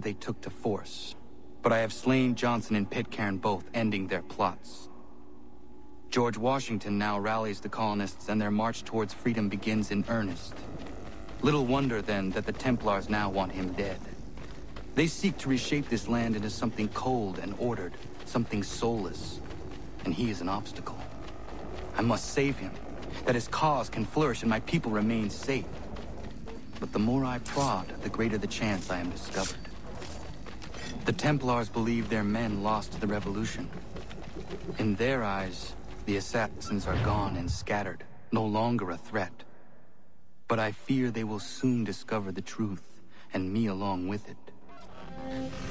they took to force. But I have slain Johnson and Pitcairn both, ending their plots. George Washington now rallies the colonists and their march towards freedom begins in earnest. Little wonder, then, that the Templars now want him dead. They seek to reshape this land into something cold and ordered, something soulless. And he is an obstacle. I must save him, that his cause can flourish and my people remain safe. But the more I prod, the greater the chance I am discovered. The Templars believe their men lost the revolution. In their eyes, the assassins are gone and scattered, no longer a threat. But I fear they will soon discover the truth, and me along with it.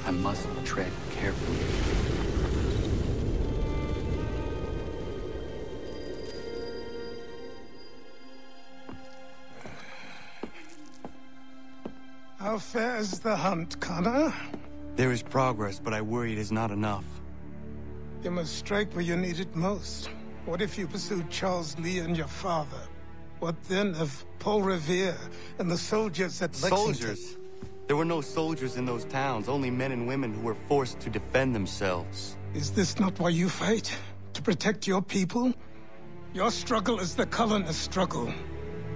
I must tread carefully. How fares the hunt, Connor? There is progress, but I worry it is not enough. You must strike where you need it most. What if you pursued Charles Lee and your father? What then of Paul Revere and the soldiers at Lexington? Soldiers? There were no soldiers in those towns, only men and women who were forced to defend themselves. Is this not why you fight? To protect your people? Your struggle is the colonists' struggle.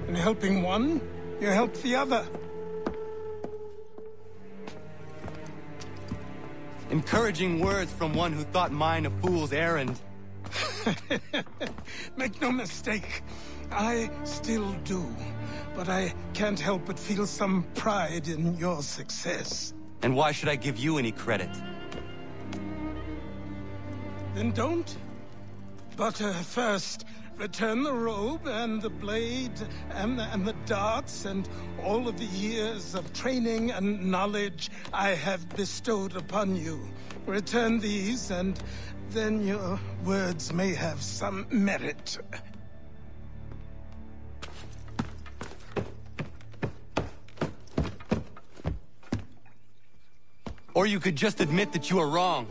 In helping one, you help the other. Encouraging words from one who thought mine a fool's errand. Make no mistake, I still do. But I can't help but feel some pride in your success. And why should I give you any credit? Then don't. But first, return the robe and the blade and the darts and all of the years of training and knowledge I have bestowed upon you. Return these, and then your words may have some merit. Or you could just admit that you are wrong.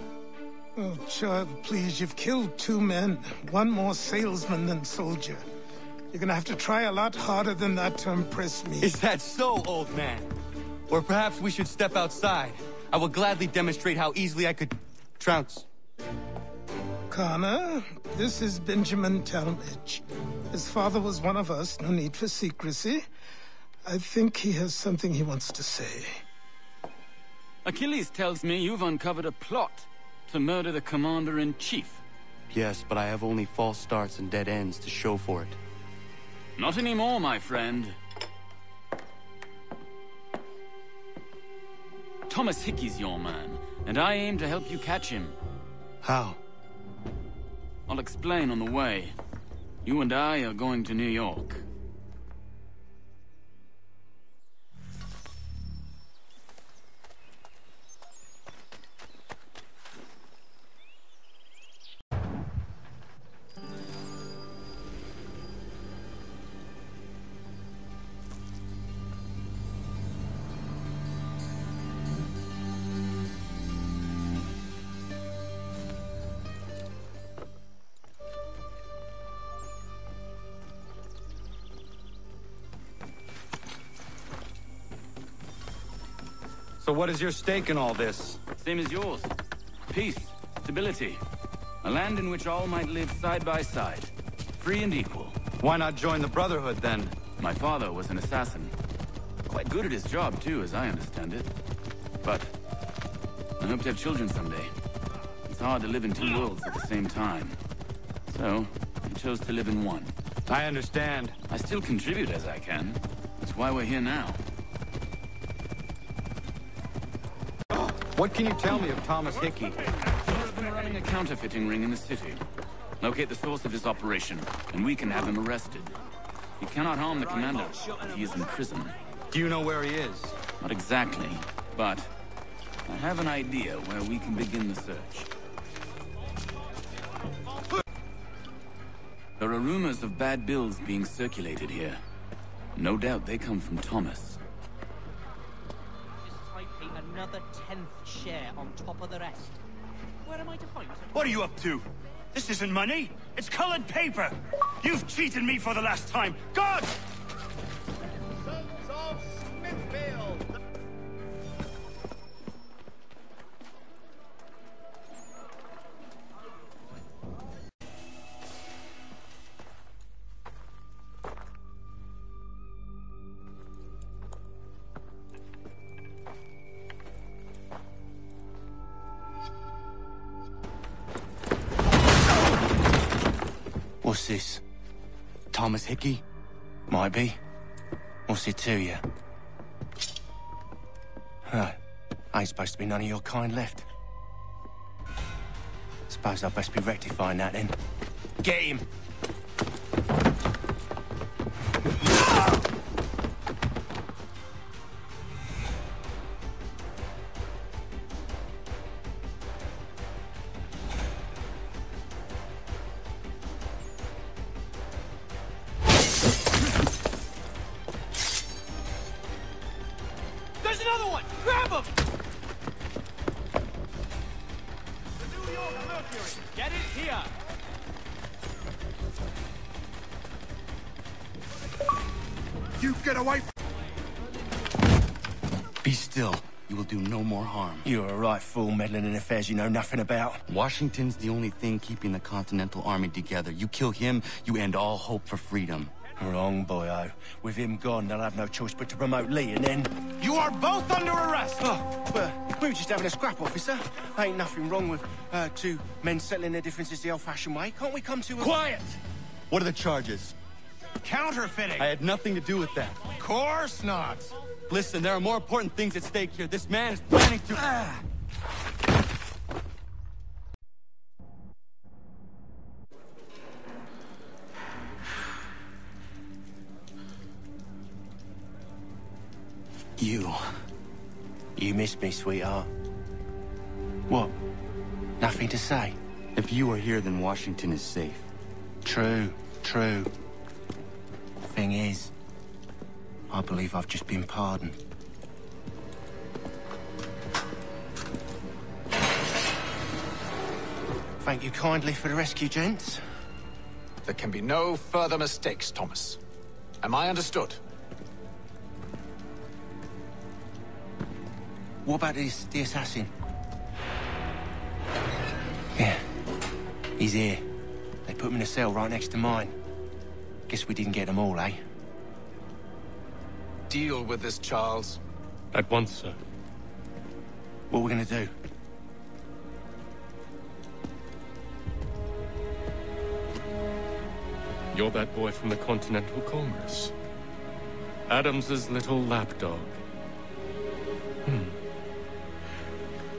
Oh, child, please, you've killed 2 men. One more salesman than soldier. You're gonna have to try a lot harder than that to impress me. Is that so, old man? Or perhaps we should step outside. I will gladly demonstrate how easily I could trounce. Connor, this is Benjamin Talmadge. His father was one of us, no need for secrecy. I think he has something he wants to say. Achilles tells me you've uncovered a plot to murder the Commander-in-Chief. Yes, but I have only false starts and dead ends to show for it. Not anymore, my friend. Thomas Hickey's your man, and I aim to help you catch him. How? I'll explain on the way. You and I are going to New York. So what is your stake in all this? Same as yours. Peace, stability. A land in which all might live side by side. Free and equal. Why not join the Brotherhood, then? My father was an assassin. Quite good at his job, too, as I understand it. But I hope to have children someday. It's hard to live in 2 worlds at the same time. So, I chose to live in one. I understand. I still contribute as I can. That's why we're here now. What can you tell me of Thomas Hickey? He's been running a counterfeiting ring in the city. Locate the source of his operation, and we can have him arrested. He cannot harm the commander if he is in prison. Do you know where he is? Not exactly, but I have an idea where we can begin the search. There are rumors of bad bills being circulated here. No doubt they come from Thomas. Another 10th share on top of the rest. Where am I to find? What are you up to? This isn't money. It's colored paper. You've cheated me for the last time. God! Sons of Smithfield! What's this? Thomas Hickey? Might be. What's it to you? Right. Ain't supposed to be none of your kind left. Suppose I'd best be rectifying that then. Get him! There's another one! Grab him! Get it here! You get away! Be still. You will do no more harm. You're a right fool meddling in affairs you know nothing about. Washington's the only thing keeping the Continental Army together. You kill him, you end all hope for freedom. Wrong, boyo. With him gone, they'll have no choice but to promote Lee, and then... You are both under arrest! Oh, well, we were just having a scrap, officer. Ain't nothing wrong with two men settling their differences the old-fashioned way. Can't we come to a... Quiet! What are the charges? Counterfeiting! I had nothing to do with that. Course not! Listen, there are more important things at stake here. This man is planning to... You missed me, sweetheart. What? Nothing to say? If you are here, then Washington is safe. True. Thing is, I believe I've just been pardoned. Thank you kindly for the rescue, gents. There can be no further mistakes, Thomas. Am I understood? What about the assassin? Yeah, he's here. They put him in a cell right next to mine. Guess we didn't get them all, eh? Deal with this, Charles. At once, sir. What are we gonna do? You're that boy from the Continental Congress. Adams's little lapdog.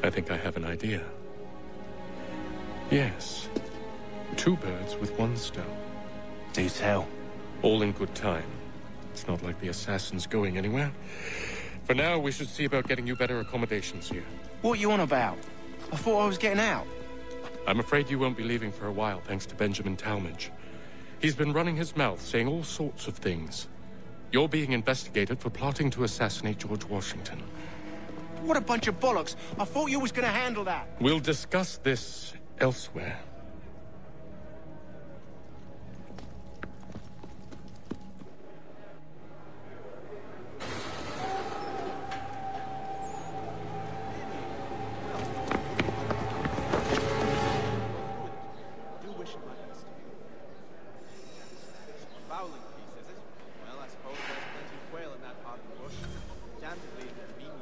I think I have an idea. Yes. 2 birds with 1 stone. Do tell. All in good time. It's not like the assassin's going anywhere. For now, we should see about getting you better accommodations here. What are you on about? I thought I was getting out. I'm afraid you won't be leaving for a while, thanks to Benjamin Talmadge. He's been running his mouth, saying all sorts of things. You're being investigated for plotting to assassinate George Washington. What a bunch of bollocks. I thought you was gonna handle that. We'll discuss this elsewhere.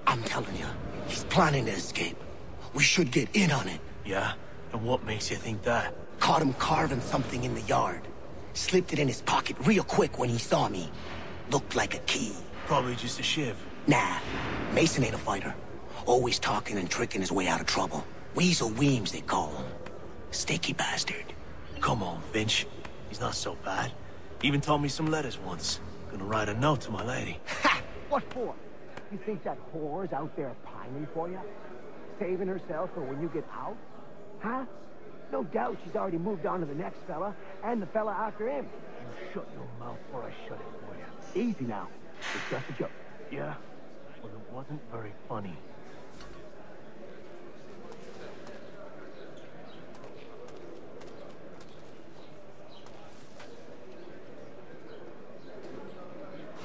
I'm telling you, he's planning to escape. We should get in on it. Yeah? And what makes you think that? Caught him carving something in the yard. Slipped it in his pocket real quick when he saw me. Looked like a key. Probably just a shiv. Nah, Mason ain't a fighter. Always talking and tricking his way out of trouble. Weasel Weems, they call him. Sticky bastard. Come on, Finch. He's not so bad. Even taught me some letters once. Gonna write a note to my lady. Ha! What for? You think that whore's out there pining for you? Saving herself for when you get out? Huh? No doubt she's already moved on to the next fella, and the fella after him. You shut your mouth or I shut it for you. Easy now. It's just a joke. Yeah? Well, it wasn't very funny.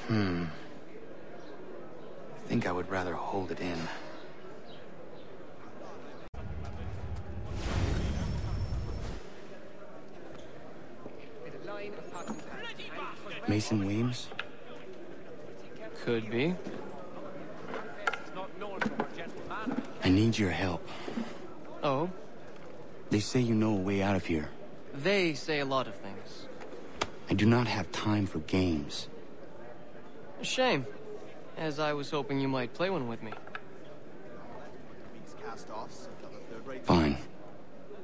I think I would rather hold it in. Mason Weems? Could be. I need your help. Oh? They say you know a way out of here. They say a lot of things. I do not have time for games. A shame, as I was hoping you might play one with me. Fine.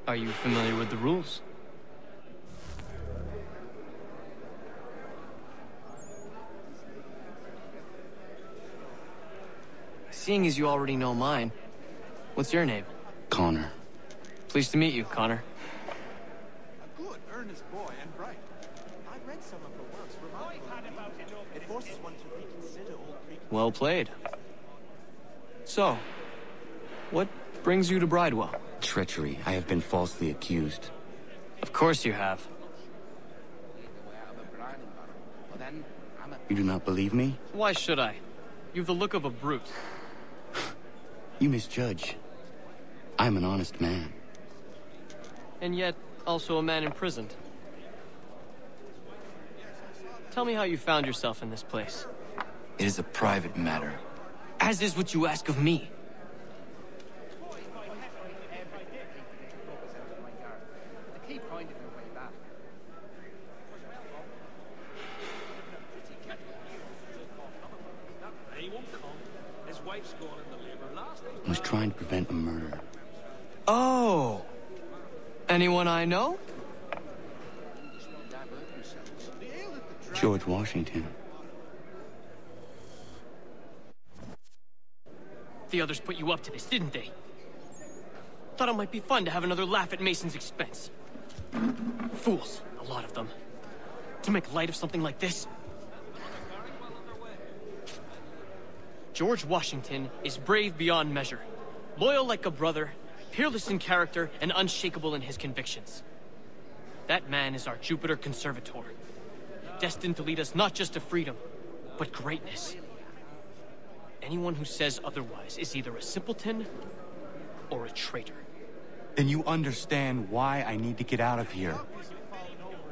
Are you familiar with the rules? Seeing as you already know mine, what's your name? Connor. Pleased to meet you, Connor. A good, earnest boy and bright. I've read some of her works. Remarkable. It forces one to reconsider old preconceptions. Well played. So, what brings you to Bridewell? Treachery. I have been falsely accused. Of course you have. You do not believe me? Why should I? You've the look of a brute. You misjudge. I'm an honest man. And yet, also a man imprisoned. Tell me how you found yourself in this place. It is a private matter. As is what you ask of me. I was trying to prevent a murder. Oh! Anyone I know? George Washington. The others put you up to this, didn't they? Thought it might be fun to have another laugh at Mason's expense. Fools, a lot of them. To make light of something like this. George Washington is brave beyond measure, loyal like a brother, peerless in character, and unshakable in his convictions. That man is our Jupiter Conservator, destined to lead us not just to freedom, but greatness. Anyone who says otherwise is either a simpleton or a traitor. Then you understand why I need to get out of here.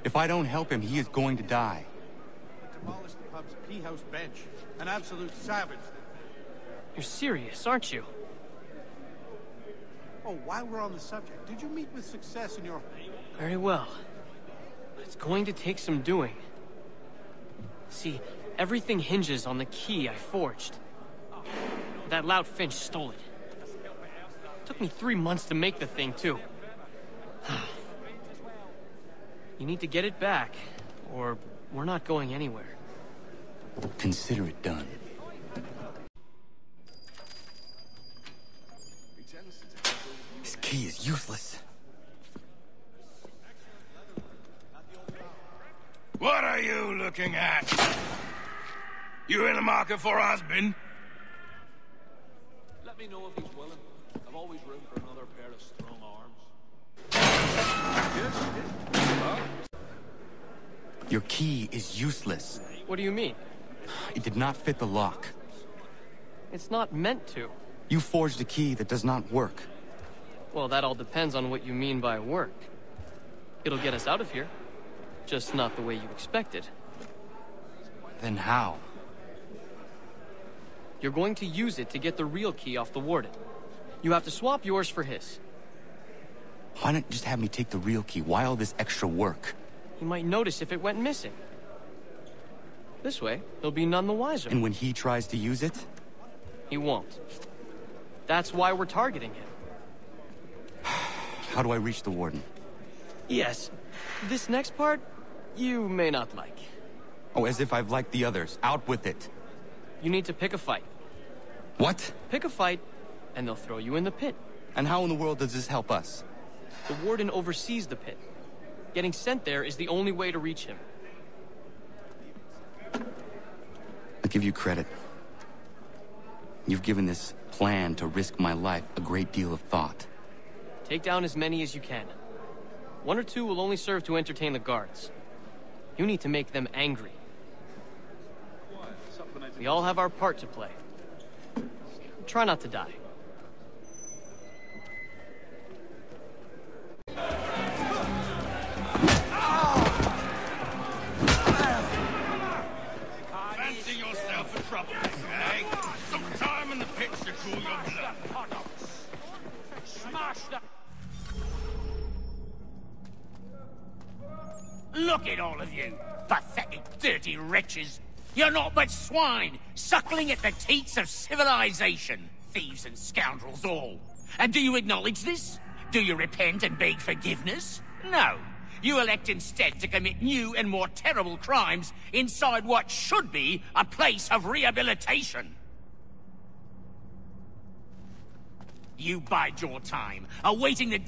If I don't help him, he is going to die. Demolish the pub's pea-house bench. An absolute savage. You're serious, aren't you? Oh, while we're on the subject, did you meet with success in your... Very well. But it's going to take some doing. See, everything hinges on the key I forged. That loud Finch stole it. Took me 3 months to make the thing, too. You need to get it back, or we're not going anywhere. Consider it done. This key is useless. What are you looking at? You in the market for a husband? Let me know if he's willing. I've always room for another pair of strong arms. Your key is useless. What do you mean? It did not fit the lock. It's not meant to. You forged a key that does not work. Well, that all depends on what you mean by work. It'll get us out of here. Just not the way you expected. Then how? You're going to use it to get the real key off the warden. You have to swap yours for his. Why not just have me take the real key? Why all this extra work? He might notice if it went missing. This way, he'll be none the wiser. And when he tries to use it? He won't. That's why we're targeting him. How do I reach the warden? Yes. This next part, you may not like. Oh, as if I've liked the others. Out with it. You need to pick a fight. What? Pick a fight, and they'll throw you in the pit. And how in the world does this help us? The warden oversees the pit. Getting sent there is the only way to reach him. I'll give you credit. You've given this plan to risk my life a great deal of thought. Take down as many as you can. 1 or 2 will only serve to entertain the guards. You need to make them angry. We all have our part to play. Try not to die. Fancy yourself a troublemaker, eh? Some time in the pits to cool your blood. Smash that! Look it, all of you! Pathetic, dirty wretches! You're not but swine, suckling at the teats of civilization. Thieves and scoundrels all. And do you acknowledge this? Do you repent and beg forgiveness? No. You elect instead to commit new and more terrible crimes inside what should be a place of rehabilitation. You bide your time, awaiting the...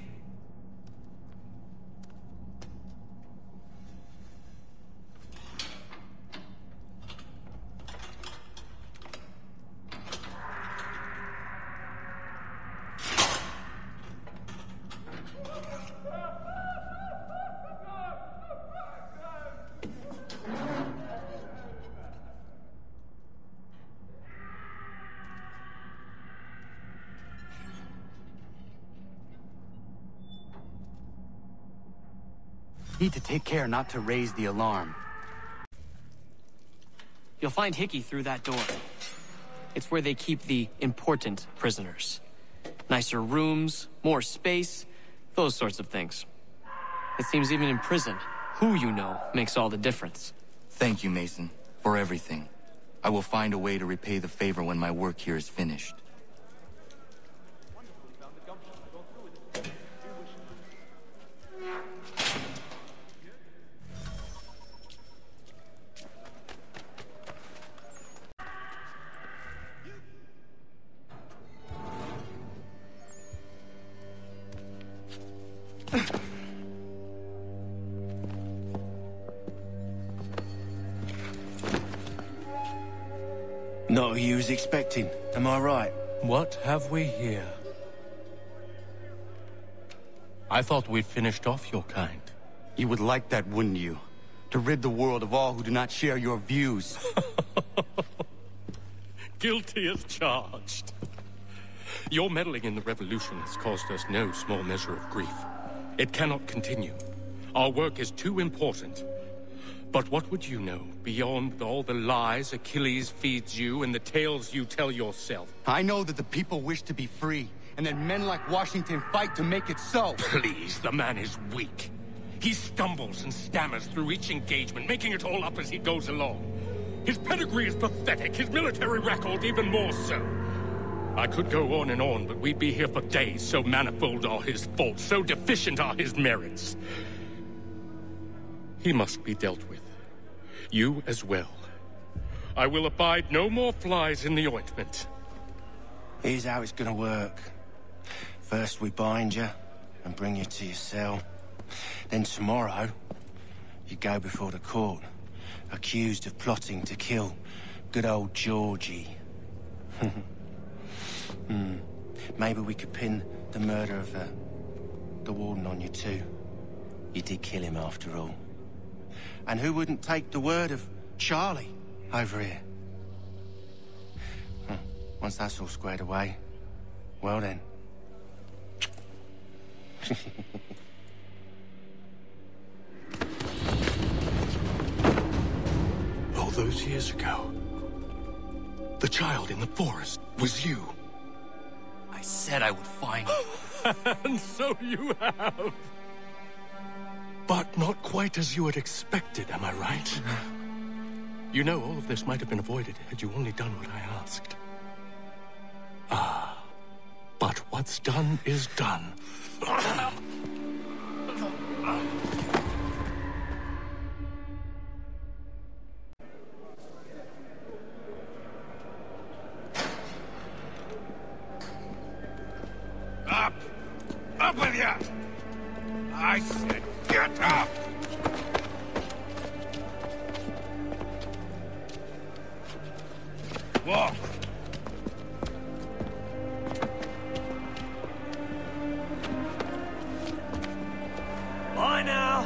Need to take care not to raise the alarm. You'll find Hickey through that door. It's where they keep the important prisoners. Nicer rooms, more space, those sorts of things. It seems even in prison, who you know makes all the difference. Thank you, Mason, for everything. I will find a way to repay the favor when my work here is finished. Not who you was expecting, am I right? What have we here? I thought we'd finished off your kind. You would like that, wouldn't you? To rid the world of all who do not share your views. Guilty as charged. Your meddling in the revolution has caused us no small measure of grief. It cannot continue. Our work is too important. But what would you know beyond all the lies Achilles feeds you and the tales you tell yourself? I know that the people wish to be free, and that men like Washington fight to make it so. Please, the man is weak. He stumbles and stammers through each engagement, making it all up as he goes along. His pedigree is pathetic, his military record even more so. I could go on and on, but we'd be here for days, so manifold are his faults, so deficient are his merits. He must be dealt with. You as well. I will abide no more flies in the ointment. Here's how it's gonna work. First we bind you and bring you to your cell. Then tomorrow, you go before the court, accused of plotting to kill good old Georgie. Maybe we could pin the murder of the warden on you too. You did kill him after all. And who wouldn't take the word of Charlie over here? Once that's all squared away, well then. All those years ago, the child in the forest was you. I said I would find you. And so you have. But not quite as you had expected, am I right? You know, all of this might have been avoided had you only done what I asked. Ah, but what's done is done. Up! Up with you! I said get up! Walk! Bye now!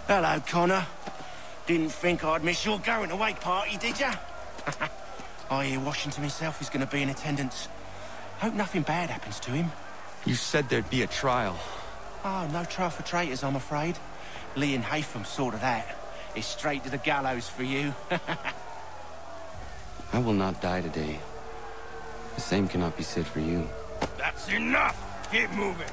Hello, Connor. Didn't think I'd miss your going-away party, did ya? I hear Washington himself is going to be in attendance. Hope nothing bad happens to him. You said there'd be a trial. Oh, no trial for traitors, I'm afraid. Lee and Haytham sorted that. It's straight to the gallows for you. I will not die today. The same cannot be said for you. That's enough! Keep moving!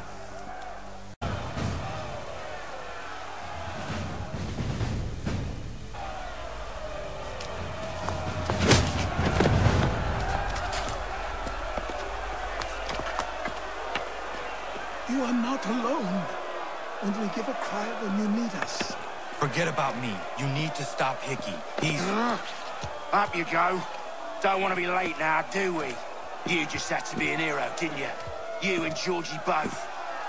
You are not alone. Only give a cry when you need us. Forget about me. You need to stop Hickey. He's... Up you go. Don't want to be late now, do we? You just had to be an hero, didn't you? You and Georgie both.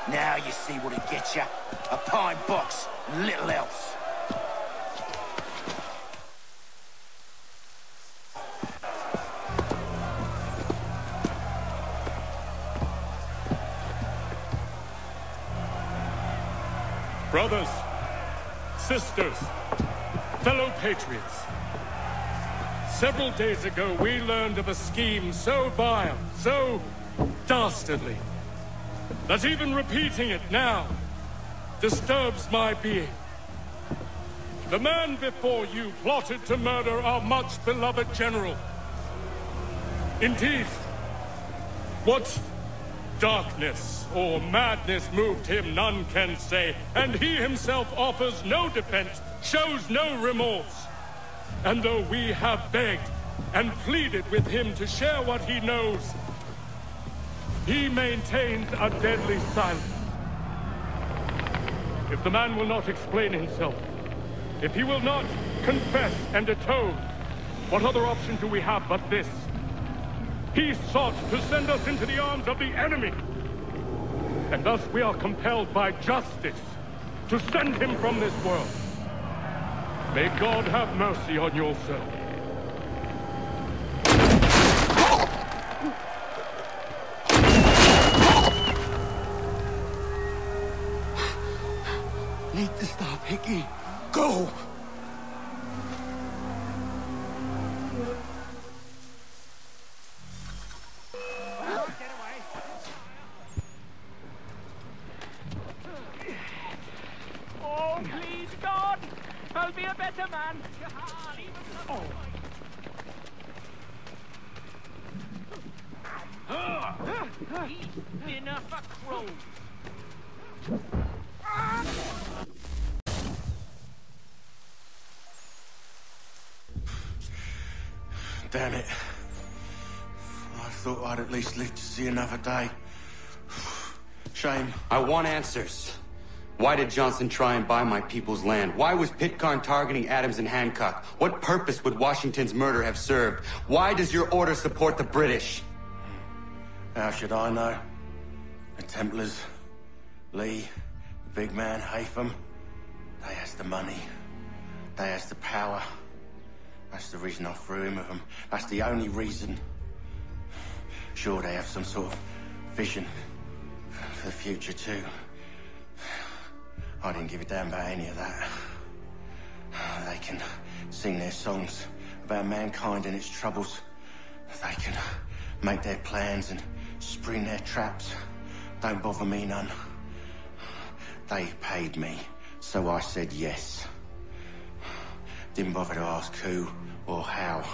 Now you see what it gets you. A pine box and little else. Brothers, sisters, fellow patriots. Several days ago, we learned of a scheme so vile, so dastardly, that even repeating it now disturbs my being. The man before you plotted to murder our much-beloved general. Indeed, what darkness or madness moved him, none can say, and he himself offers no defense, shows no remorse. And though we have begged and pleaded with him to share what he knows, he maintains a deadly silence. If the man will not explain himself, if he will not confess and atone, what other option do we have but this? He sought to send us into the arms of the enemy. And thus we are compelled by justice to send him from this world. May God have mercy on your soul. Need to stop Hickey. Go! Oh, please, God! I'll be a better man! Oh. Dinner for crows! Damn it. I thought I'd at least live to see another day. Shame. I want answers. Why did Johnson try and buy my people's land? Why was Pitcairn targeting Adams and Hancock? What purpose would Washington's murder have served? Why does your order support the British? How should I know? The Templars, Lee, the big man, Haytham, they has the money. They has the power. That's the reason I threw in with them. That's the only reason. Sure, they have some sort of vision for the future, too. I didn't give a damn about any of that. They can sing their songs about mankind and its troubles. They can make their plans and spring their traps. Don't bother me none. They paid me, so I said yes. Didn't bother to ask who, or how,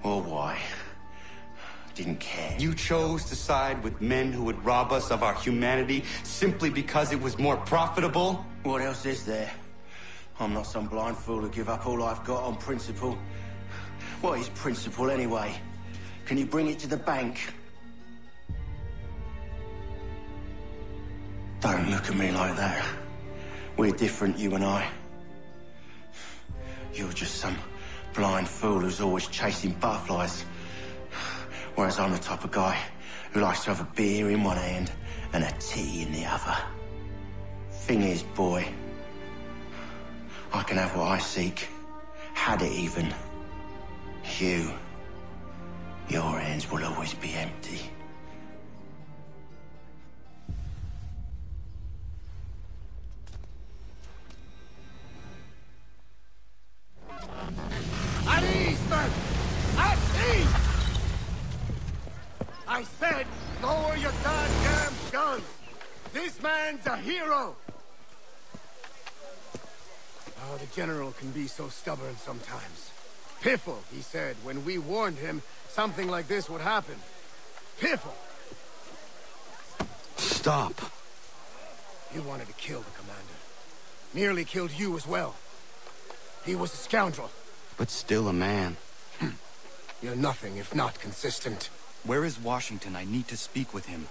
or why. Didn't care. You chose to side with men who would rob us of our humanity simply because it was more profitable? What else is there? I'm not some blind fool who give up all I've got on principle. What is principle anyway? Can you bring it to the bank? Don't look at me like that. We're different, you and I. You're just some blind fool who's always chasing butterflies. Whereas I'm the type of guy who likes to have a beer in one hand and a tea in the other. Thing is, boy, I can have what I seek. Had it even. Your hands will always be empty. Lower your goddamn guns! This man's a hero! Oh, the General can be so stubborn sometimes. Piffle, he said, when we warned him something like this would happen. Piffle! Stop. You wanted to kill the commander. Nearly killed you as well. He was a scoundrel. But still a man. You're nothing if not consistent. Where is Washington? I need to speak with him.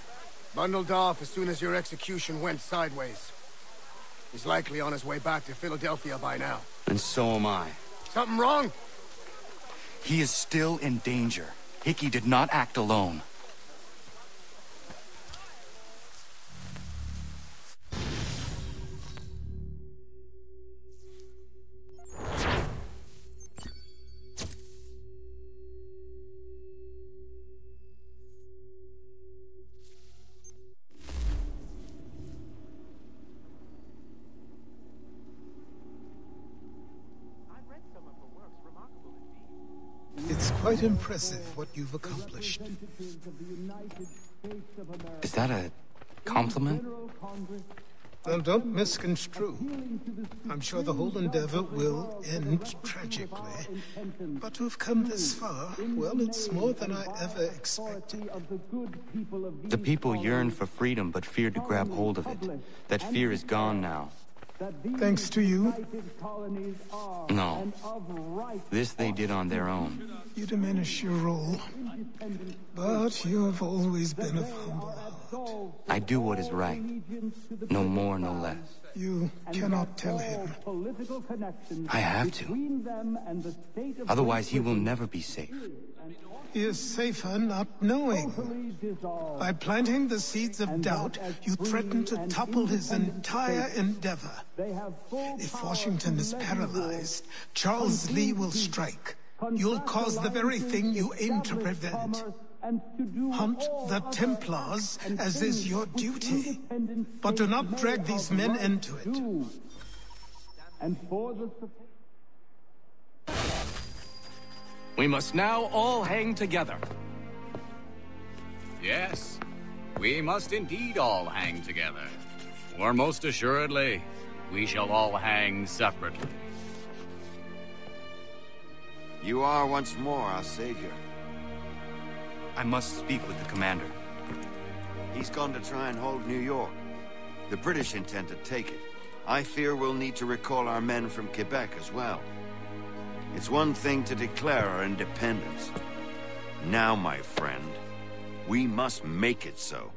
Bundled off as soon as your execution went sideways. He's likely on his way back to Philadelphia by now. And so am I. Something wrong? He is still in danger. Hickey did not act alone. It's quite impressive what you've accomplished. Is that a compliment? Well, don't misconstrue. I'm sure the whole endeavor will end tragically. But to have come this far, well, it's more than I ever expected. The people yearn for freedom but feared to grab hold of it. That fear is gone now. Thanks to you? No. This they did on their own. You diminish your role. But you have always been of humble heart. I do what is right. No more, no less. You cannot tell him. I have to. Otherwise, he will never be safe. He is safer not knowing. By planting the seeds of doubt, you threaten to topple his entire endeavor. If Washington is paralyzed, Charles Lee will strike. You'll cause the very thing you aim to prevent. Hunt the Templars, as is your duty. But do not drag these men into it. We must now all hang together. Yes, we must indeed all hang together. Or most assuredly, we shall all hang separately. You are once more our savior. I must speak with the commander. He's gone to try and hold New York. The British intend to take it. I fear we'll need to recall our men from Quebec as well. It's one thing to declare our independence. Now, my friend, we must make it so.